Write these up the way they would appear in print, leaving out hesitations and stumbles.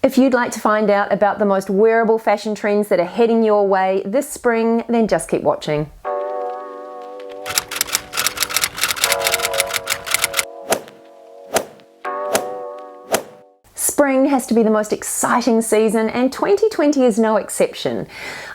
If you'd like to find out about the most wearable fashion trends that are heading your way this spring, then just keep watching. Spring has to be the most exciting season, and 2020 is no exception.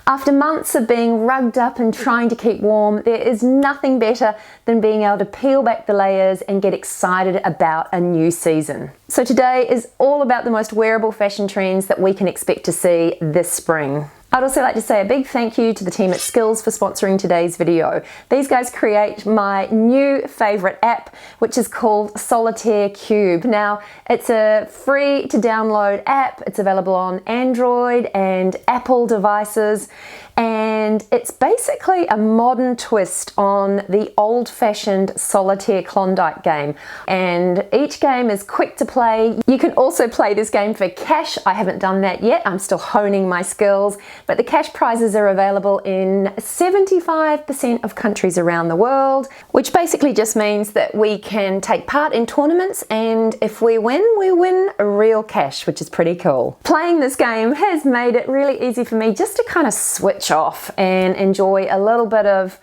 After months of being rugged up and trying to keep warm, there is nothing better than being able to peel back the layers and get excited about a new season. So today is all about the most wearable fashion trends that we can expect to see this spring. I'd also like to say a big thank you to the team at Skills for sponsoring today's video. These guys create my new favorite app, which is called Solitaire Cube. Now, it's a free to download app. It's available on Android and Apple devices, and it's basically a modern twist on the old-fashioned solitaire Klondike game. And each game is quick to play. You can also play this game for cash. I haven't done that yet. I'm still honing my skills. But the cash prizes are available in 75% of countries around the world, which basically just means that we can take part in tournaments, and if we win real cash, which is pretty cool. Playing this game has made it really easy for me just to kind of switch off and enjoy a little bit of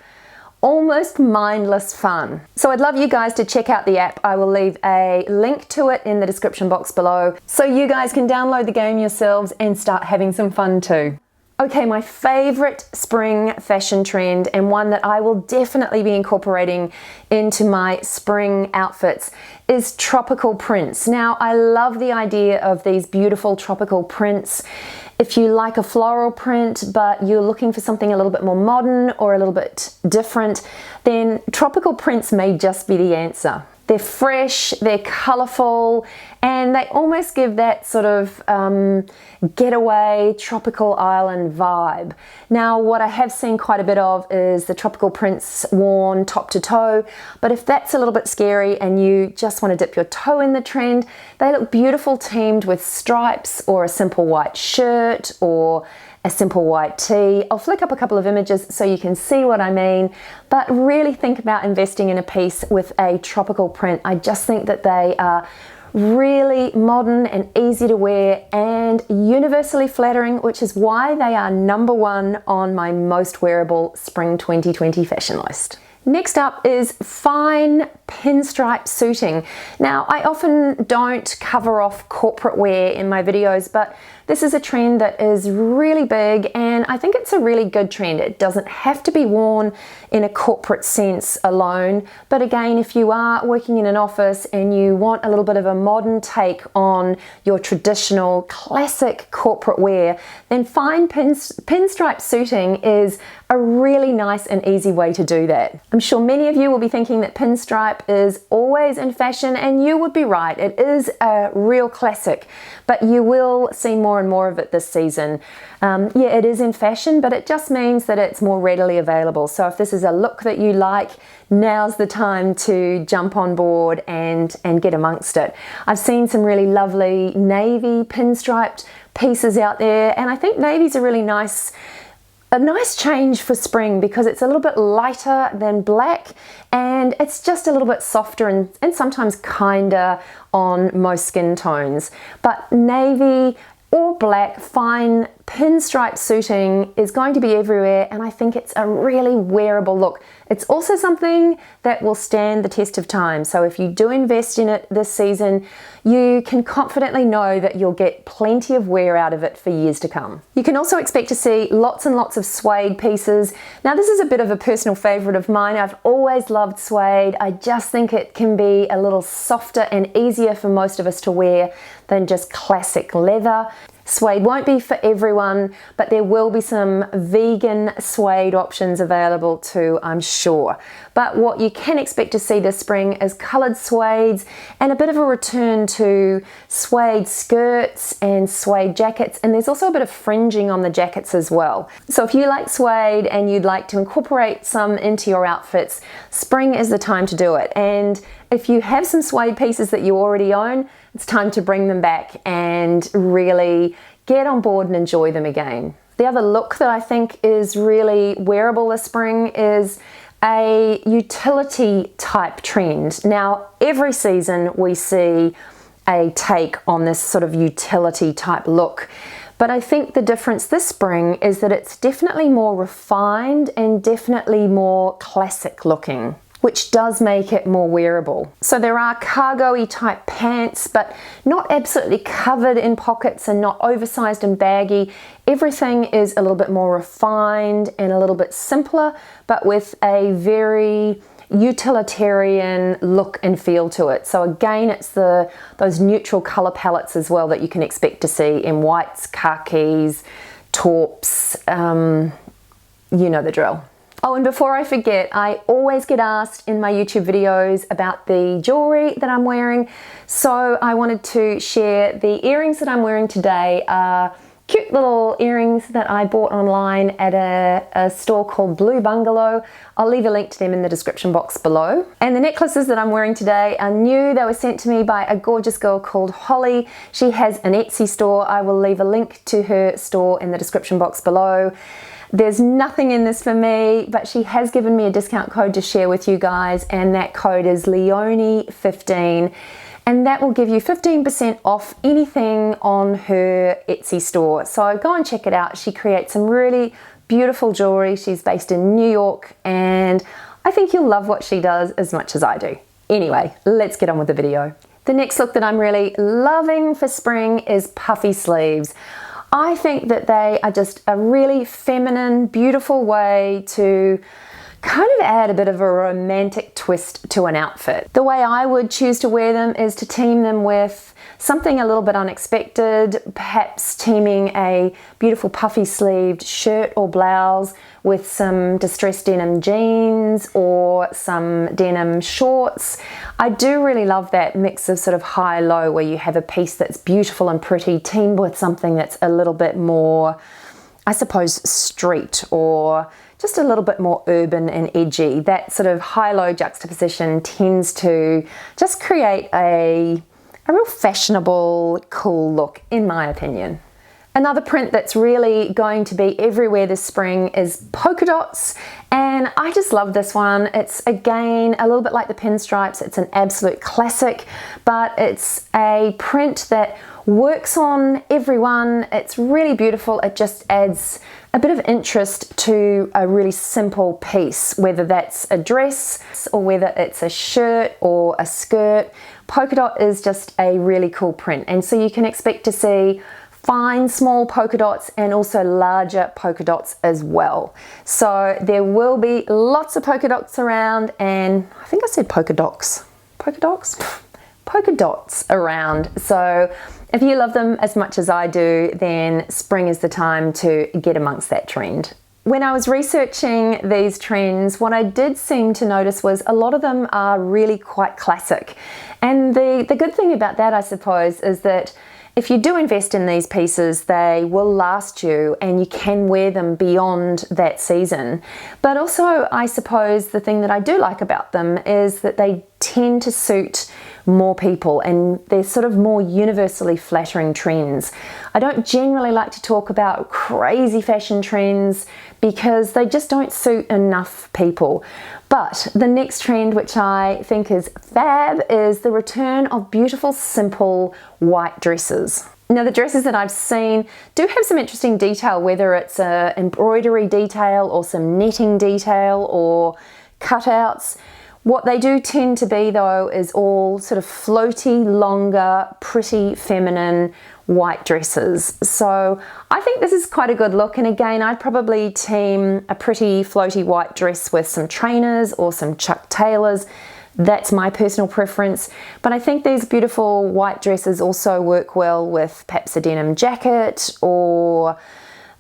almost mindless fun. So I'd love you guys to check out the app. I will leave a link to it in the description box below so you guys can download the game yourselves and start having some fun too. Okay, my favorite spring fashion trend, and one that I will definitely be incorporating into my spring outfits, is tropical prints. Now, I love the idea of these beautiful tropical prints. If you like a floral print, but you're looking for something a little bit more modern or a little bit different, then tropical prints may just be the answer. They're fresh, they're colourful, and they almost give that sort of getaway tropical island vibe. Now, what I have seen quite a bit of is the tropical prints worn top to toe, but if that's a little bit scary and you just want to dip your toe in the trend, they look beautiful teamed with stripes or a simple white shirt or a simple white tee. I'll flick up a couple of images so you can see what I mean, but really think about investing in a piece with a tropical print. I just think that they are really modern and easy to wear and universally flattering, which is why they are #1 on my most wearable spring 2020 fashion list. Next up is fine pinstripe suiting. Now, I often don't cover off corporate wear in my videos, but this is a trend that is really big, and I think it's a really good trend. It doesn't have to be worn in a corporate sense alone, but again, if you are working in an office and you want a little bit of a modern take on your traditional classic corporate wear, then fine pinstripe suiting is a really nice and easy way to do that. I'm sure many of you will be thinking that pinstripe is always in fashion, and you would be right. It is a real classic, but you will see more and more of it this season. Yeah, it is in fashion, but it just means that it's more readily available. So if this is a look that you like, now's the time to jump on board and get amongst it. I've seen some really lovely navy pinstriped pieces out there, and I think navy's a really nice change for spring because it's a little bit lighter than black, and it's just a little bit softer and sometimes kinder on most skin tones. But navy or black fine pinstripe suiting is going to be everywhere, and I think it's a really wearable look. It's also something that will stand the test of time. So if you do invest in it this season, you can confidently know that you'll get plenty of wear out of it for years to come. You can also expect to see lots and lots of suede pieces. Now, this is a bit of a personal favorite of mine. I've always loved suede. I just think it can be a little softer and easier for most of us to wear than just classic leather. Suede won't be for everyone, but there will be some vegan suede options available too, I'm sure. But what you can expect to see this spring is coloured suedes and a bit of a return to suede skirts and suede jackets, and there's also a bit of fringing on the jackets as well. So if you like suede and you'd like to incorporate some into your outfits, spring is the time to do it. And if you have some suede pieces that you already own, it's time to bring them back and really get on board and enjoy them again. The other look that I think is really wearable this spring is a utility type trend. Now, every season we see a take on this sort of utility type look. But I think the difference this spring is that it's definitely more refined and definitely more classic looking, which does make it more wearable. So there are cargo-y type pants, but not absolutely covered in pockets and not oversized and baggy. Everything is a little bit more refined and a little bit simpler, but with a very utilitarian look and feel to it. So again, it's those neutral color palettes as well that you can expect to see in whites, khakis, taupes, you know the drill. Oh, and before I forget, I always get asked in my YouTube videos about the jewelry that I'm wearing. So I wanted to share the earrings that I'm wearing today are cute little earrings that I bought online at a store called Blue Bungalow. I'll leave a link to them in the description box below. And the necklaces that I'm wearing today are new. They were sent to me by a gorgeous girl called Holly. She has an Etsy store. I will leave a link to her store in the description box below. There's nothing in this for me, but she has given me a discount code to share with you guys, and that code is Leonie15. And that will give you 15% off anything on her Etsy store. So go and check it out. She creates some really beautiful jewelry. She's based in New York, and I think you'll love what she does as much as I do. Anyway, let's get on with the video. The next look that I'm really loving for spring is puffy sleeves. I think that they are just a really feminine, beautiful way to kind of add a bit of a romantic twist to an outfit. The way I would choose to wear them is to team them with something a little bit unexpected, perhaps teaming a beautiful puffy sleeved shirt or blouse with some distressed denim jeans or some denim shorts. I do really love that mix of sort of high-low where you have a piece that's beautiful and pretty teamed with something that's a little bit more, I suppose, street or just a little bit more urban and edgy. That sort of high-low juxtaposition tends to just create a real fashionable, cool look, in my opinion. Another print that's really going to be everywhere this spring is polka dots, and I just love this one. It's again a little bit like the pinstripes. It's an absolute classic, but it's a print that works on everyone. It's really beautiful. It just adds a bit of interest to a really simple piece, whether that's a dress or whether it's a shirt or a skirt. Polka dot is just a really cool print, and so you can expect to see fine small polka dots and also larger polka dots as well. So there will be lots of polka dots around, and I think I said polka dots. Polka dots? Polka dots around. So if you love them as much as I do, then spring is the time to get amongst that trend. When I was researching these trends, what I did seem to notice was a lot of them are really quite classic. And the good thing about that, I suppose, is that if you do invest in these pieces, they will last you and you can wear them beyond that season. But also, I suppose the thing that I do like about them is that they tend to suit more people and they're sort of more universally flattering trends. I don't generally like to talk about crazy fashion trends because they just don't suit enough people. But the next trend, which I think is fab, is the return of beautiful, simple white dresses. Now, the dresses that I've seen do have some interesting detail, whether it's an embroidery detail or some netting detail or cutouts. What they do tend to be, though, is all sort of floaty, longer, pretty, feminine white dresses. So I think this is quite a good look, and again, I'd probably team a pretty floaty white dress with some trainers or some Chuck Taylors. That's my personal preference, but I think these beautiful white dresses also work well with perhaps a denim jacket or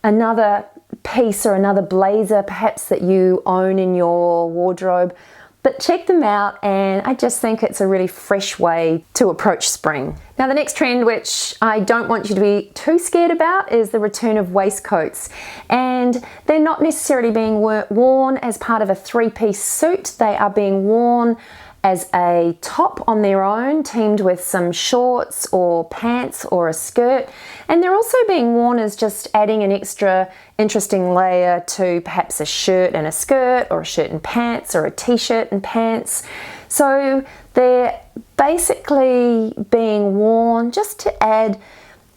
another piece or another blazer perhaps that you own in your wardrobe. But check them out, and I just think it's a really fresh way to approach spring. Now, the next trend, which I don't want you to be too scared about, is the return of waistcoats. And they're not necessarily being worn as part of a three-piece suit. They are being worn as a top on their own, teamed with some shorts or pants or a skirt. And they're also being worn as just adding an extra interesting layer to perhaps a shirt and a skirt, or a shirt and pants, or a t-shirt and pants. So they're basically being worn just to add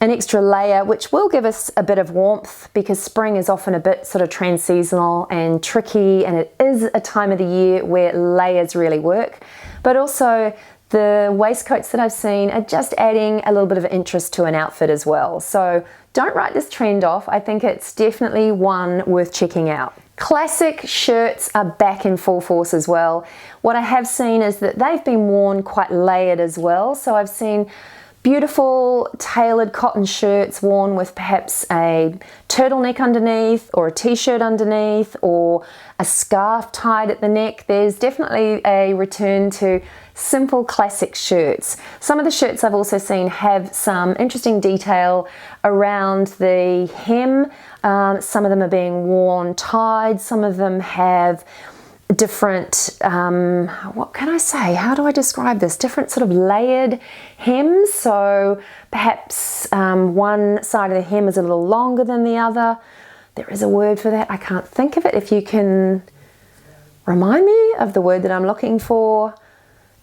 an extra layer, which will give us a bit of warmth, because spring is often a bit sort of trans-seasonal and tricky, and it is a time of the year where layers really work. But also the waistcoats that I've seen are just adding a little bit of interest to an outfit as well. So don't write this trend off. I think it's definitely one worth checking out. Classic shirts are back in full force as well. What I have seen is that they've been worn quite layered as well. So I've seen beautiful tailored cotton shirts worn with perhaps a turtleneck underneath, or a t-shirt underneath, or a scarf tied at the neck. There's definitely a return to simple classic shirts. Some of the shirts I've also seen have some interesting detail around the hem. Some of them are being worn tied, some of them have different, what can I say? How do I describe this? Different sort of layered hems. So perhaps one side of the hem is a little longer than the other. There is a word for that. I can't think of it. If you can remind me of the word that I'm looking for.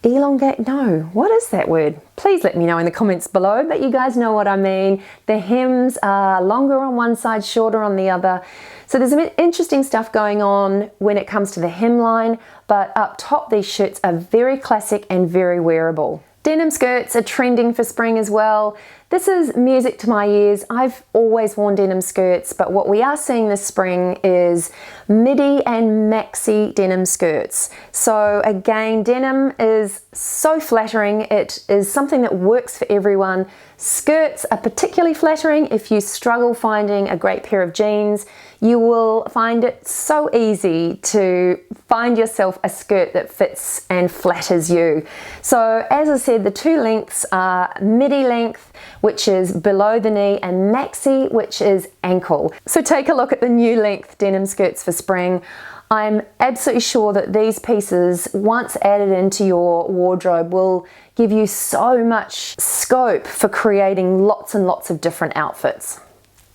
Elongate? No. What is that word? Please let me know in the comments below, but you guys know what I mean. The hems are longer on one side, shorter on the other. So there's some interesting stuff going on when it comes to the hemline, but up top these shirts are very classic and very wearable. Denim skirts are trending for spring as well. This is music to my ears. I've always worn denim skirts, but what we are seeing this spring is midi and maxi denim skirts. So again, denim is so flattering. It is something that works for everyone. Skirts are particularly flattering if you struggle finding a great pair of jeans. You will find it so easy to find yourself a skirt that fits and flatters you. So as I said, the two lengths are midi length, which is below the knee, and maxi, which is ankle. So take a look at the new length denim skirts for spring. I'm absolutely sure that these pieces, once added into your wardrobe, will give you so much scope for creating lots and lots of different outfits.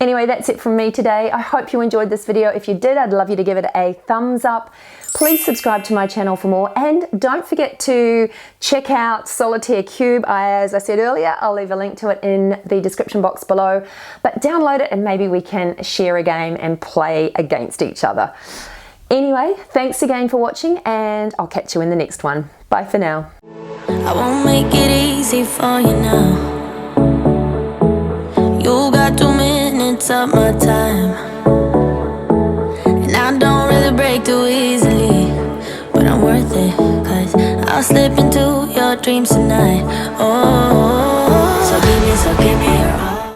Anyway, that's it from me today. I hope you enjoyed this video. If you did, I'd love you to give it a thumbs up. Please subscribe to my channel for more, and don't forget to check out Solitaire Cube. As I said earlier, I'll leave a link to it in the description box below, but download it and maybe we can share a game and play against each other. Anyway, thanks again for watching, and I'll catch you in the next one. Bye for now. I won't make it easy for you now. You got 2 minutes of my time, and I don't really break too easily, but I'm worth it, 'cause I'll slip into your dreams tonight. Oh, so give me your all.